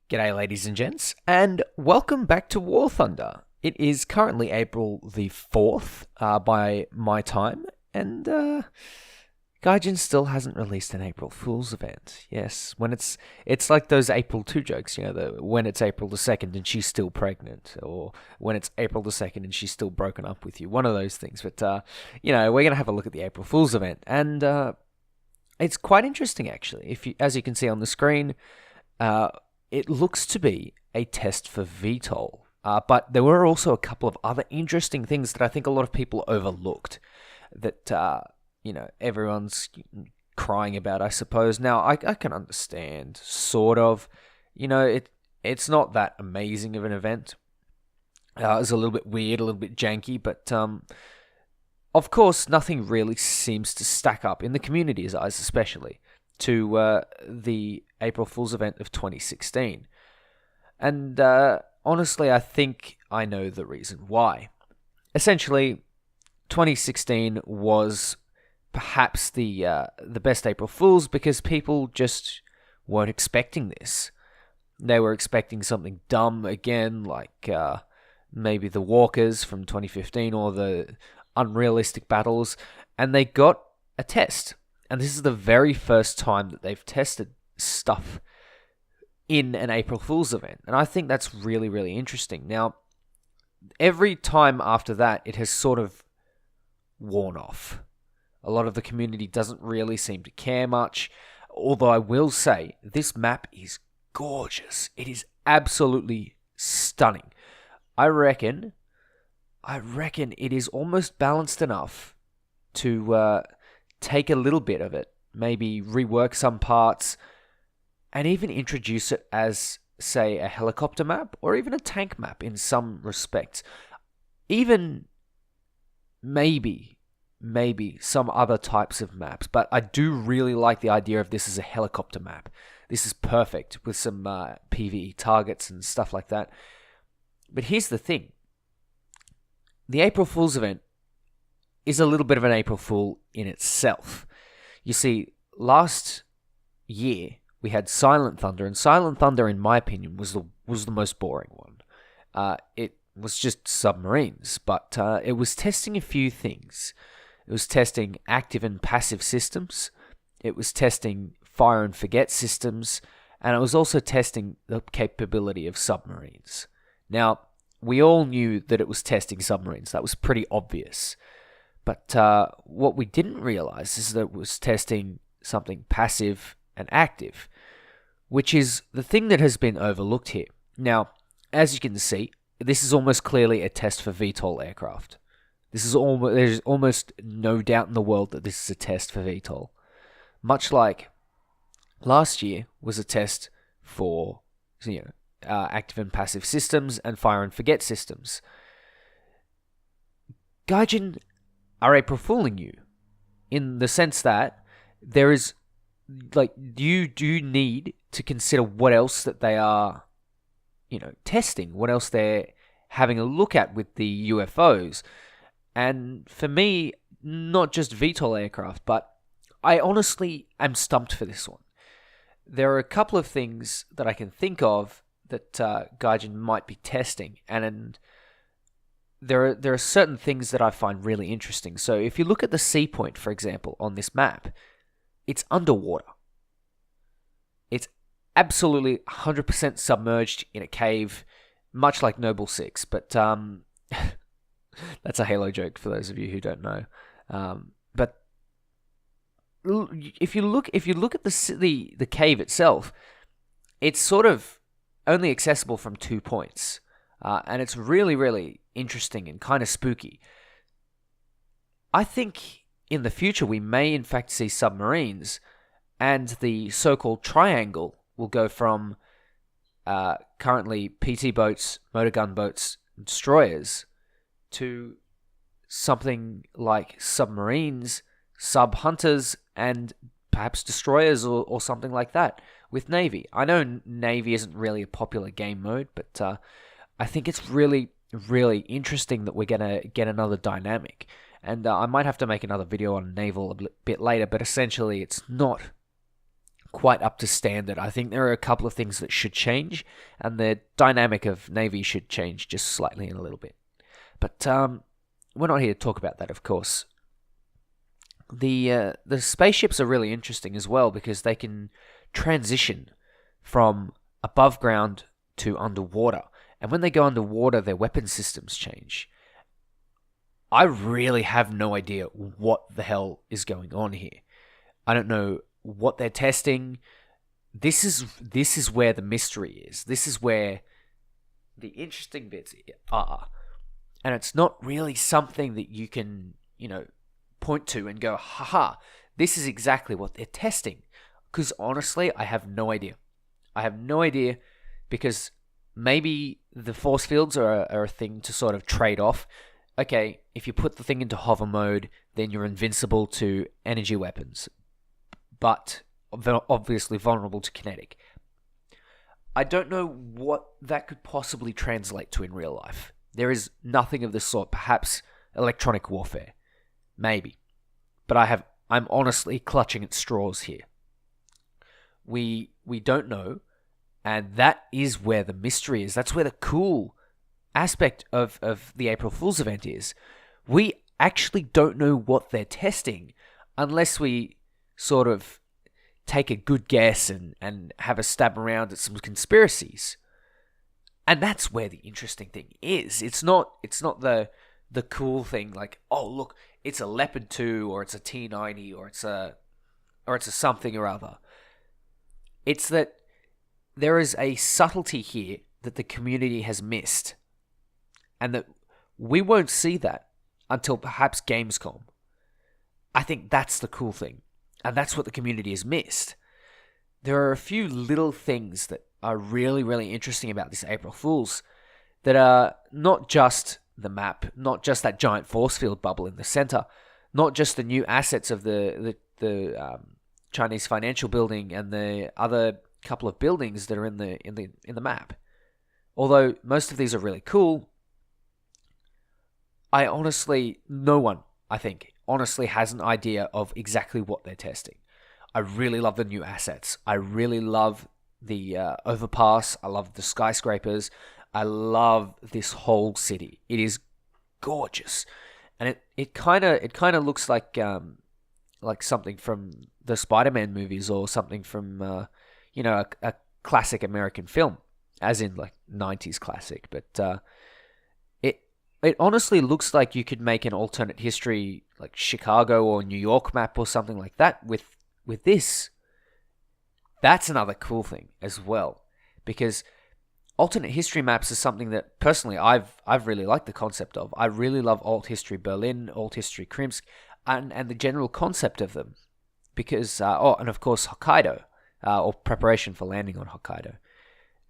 G'day, ladies and gents, and welcome back to War Thunder. It is currently April the 4th by my time, and Gaijin still hasn't released an April Fool's event. Yes, when it's like those April 2 jokes, when it's April the 2nd and she's still pregnant, or when it's April the 2nd and she's still broken up with you, one of those things. But, we're going to have a look at the April Fool's event, and it's quite interesting, actually. As you can see on the screen, it looks to be a test for VTOL, but there were also a couple of other interesting things that I think a lot of people overlooked that, everyone's crying about, I suppose. Now, I can understand, sort of. It's not that amazing of an event. It's a little bit weird, a little bit janky, but of course, nothing really seems to stack up, in the community's eyes especially, to the April Fool's event of 2016. And honestly, I think I know the reason why. Essentially, 2016 was perhaps the best April Fool's because people just weren't expecting this. They were expecting something dumb again, like maybe the walkers from 2015 or the unrealistic battles, and they got a test. And this is the very first time that they've tested stuff in an April Fool's event. And I think that's really, really interesting. Now, every time after that, it has sort of worn off. A lot of the community doesn't really seem to care much. Although I will say, this map is gorgeous. It is absolutely stunning. I reckon it is almost balanced enough to take a little bit of it, maybe rework some parts, and even introduce it as, say, a helicopter map or even a tank map in some respects. Even maybe some other types of maps. But I do really like the idea of this as a helicopter map. This is perfect with some PvE targets and stuff like that. But here's the thing. The April Fool's event is a little bit of an April Fool in itself. You see, last year we had Silent Thunder, and Silent Thunder, in my opinion, was the most boring one. It was just submarines, but it was testing a few things. It was testing active and passive systems. It was testing fire and forget systems, and it was also testing the capability of submarines. Now, we all knew that it was testing submarines. That was pretty obvious. But what we didn't realize is that it was testing something passive and active, which is the thing that has been overlooked here. Now, as you can see, this is almost clearly a test for VTOL aircraft. There's almost no doubt in the world that this is a test for VTOL. Much like last year was a test for, active and passive systems and fire and forget systems. Gaijin are April Fooling you in the sense that there is, you do need to consider what else that they are, testing, what else they're having a look at with the UFOs. And for me, not just VTOL aircraft, but I honestly am stumped for this one. There are a couple of things that I can think of that Gaijin might be testing, and there are certain things that I find really interesting. So if you look at the sea point, for example, on this map, it's underwater. It's absolutely 100% submerged in a cave, much like Noble 6. But that's a Halo joke for those of you who don't know. But if you look at the cave itself, it's sort of only accessible from 2 points. And it's really, really interesting and kind of spooky. I think in the future we may in fact see submarines, and the so-called triangle will go from currently PT boats, motor gun boats, and destroyers to something like submarines, sub-hunters, and perhaps destroyers or something like that with Navy. I know Navy isn't really a popular game mode, but I think it's really, really interesting that we're going to get another dynamic. And I might have to make another video on naval a bit later, but essentially it's not quite up to standard. I think there are a couple of things that should change, and the dynamic of Navy should change just slightly in a little bit. But we're not here to talk about that, of course. The spaceships are really interesting as well because they can transition from above ground to underwater. And when they go underwater, their weapon systems change. I really have no idea what the hell is going on here. I don't know what they're testing. This is where the mystery is. This is where the interesting bits are. And it's not really something that you can, point to and go, haha, this is exactly what they're testing. Because honestly, I have no idea. I have no idea because maybe the force fields are a thing to sort of trade off. Okay, if you put the thing into hover mode, then you're invincible to energy weapons, but obviously vulnerable to kinetic. I don't know what that could possibly translate to in real life. There is nothing of the sort. Perhaps electronic warfare. Maybe. But I'm honestly clutching at straws here. We don't know, and that is where the mystery is. That's where the cool aspect of the April Fool's event is. We actually don't know what they're testing unless we sort of take a good guess and have a stab around at some conspiracies. And that's where the interesting thing is. It's not the cool thing like, oh look, it's a Leopard 2 or it's a T-90 or it's a something or other. It's that there is a subtlety here that the community has missed. And that we won't see that until perhaps Gamescom. I think that's the cool thing. And that's what the community has missed. There are a few little things that are really, really interesting about this April Fool's that are not just the map, not just that giant force field bubble in the center, not just the new assets of the Chinese financial building and the other couple of buildings that are in the map. Although most of these are really cool, no one, I think, honestly has an idea of exactly what they're testing. I really love the new assets. I really love the overpass. I love the skyscrapers. I love this whole city. It is gorgeous, and it kind of looks like something from the Spider-Man movies or something from a classic American film, as in like 90s classic. But it honestly looks like you could make an alternate history like Chicago or New York map or something like that with this. That's another cool thing as well, because alternate history maps is something that personally I've really liked the concept of. I really love alt history Berlin, alt history Krimsk, and the general concept of them, because and of course Hokkaido, or preparation for landing on Hokkaido,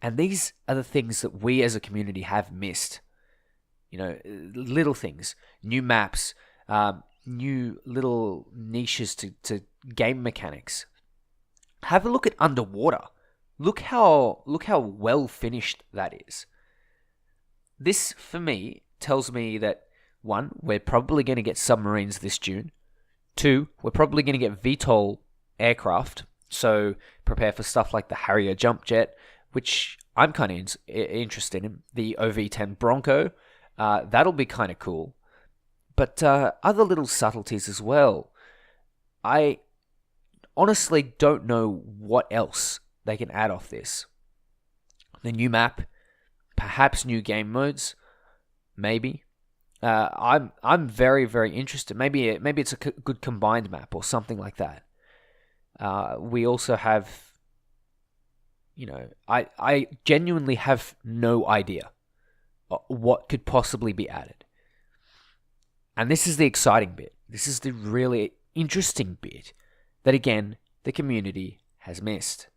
and these are the things that we as a community have missed. Little things, new maps, new little niches to game mechanics. Have a look at underwater. Look how well finished that is. This, for me, tells me that 1, we're probably going to get submarines this June. 2, we're probably going to get VTOL aircraft, so prepare for stuff like the Harrier jump jet, which I'm kind of interested in. The OV-10 Bronco, that'll be kind of cool. But other little subtleties as well. I honestly don't know what else they can add off this. The new map, perhaps new game modes, maybe. I'm very, very interested. Maybe it's a good combined map or something like that. We also have, I genuinely have no idea what could possibly be added. And this is the exciting bit. This is the really interesting bit that, again, the community has missed.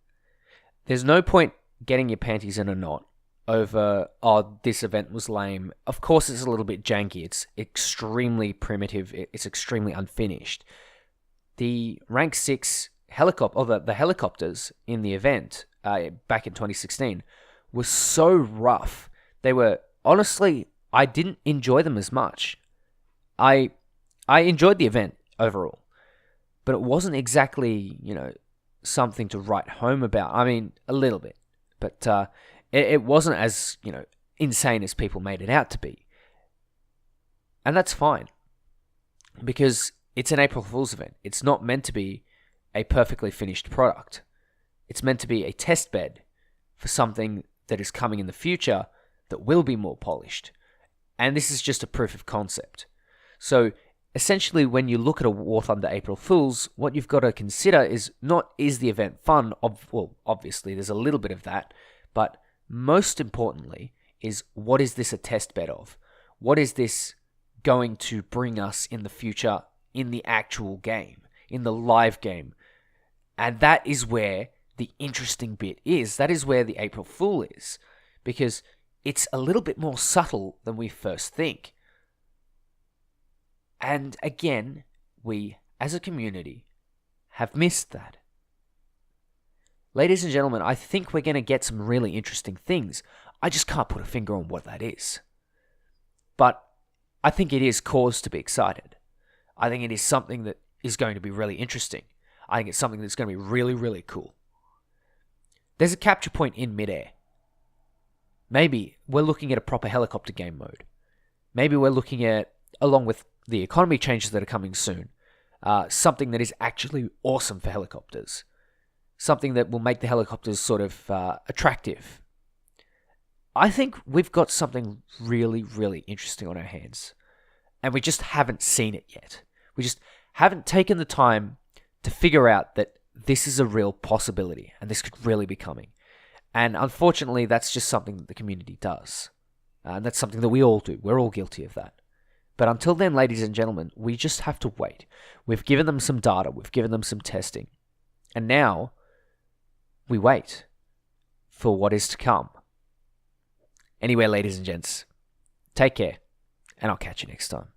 There's no point getting your panties in a knot over, this event was lame. Of course, it's a little bit janky. It's extremely primitive. It's extremely unfinished. The Rank 6 helicopter, the helicopters in the event back in 2016 were so rough. They were, honestly, I didn't enjoy them as much. I enjoyed the event overall, but it wasn't exactly, something to write home about. I mean, a little bit, but it wasn't as, insane as people made it out to be. And that's fine, because it's an April Fool's event. It's not meant to be a perfectly finished product. It's meant to be a test bed for something that is coming in the future that will be more polished. And this is just a proof of concept. So essentially, when you look at a War Thunder April Fools, what you've got to consider is not, is the event fun? Well, obviously there's a little bit of that, but most importantly is, what is this a test bed of? What is this going to bring us in the future, in the actual game, in the live game? And that is where the interesting bit is. That is where the April Fool is, because it's a little bit more subtle than we first think. And again, we, as a community, have missed that. Ladies and gentlemen, I think we're going to get some really interesting things. I just can't put a finger on what that is. But I think it is cause to be excited. I think it is something that is going to be really interesting. I think it's something that's going to be really, really cool. There's a capture point in midair. Maybe we're looking at a proper helicopter game mode. Maybe we're looking at, along with the economy changes that are coming soon, something that is actually awesome for helicopters. Something that will make the helicopters sort of attractive. I think we've got something really, really interesting on our hands. And we just haven't seen it yet. We just haven't taken the time to figure out that this is a real possibility and this could really be coming. And unfortunately, that's just something that the community does. And that's something that we all do. We're all guilty of that. But until then, ladies and gentlemen, we just have to wait. We've given them some data. We've given them some testing. And now we wait for what is to come. Anyway, ladies and gents, take care, and I'll catch you next time.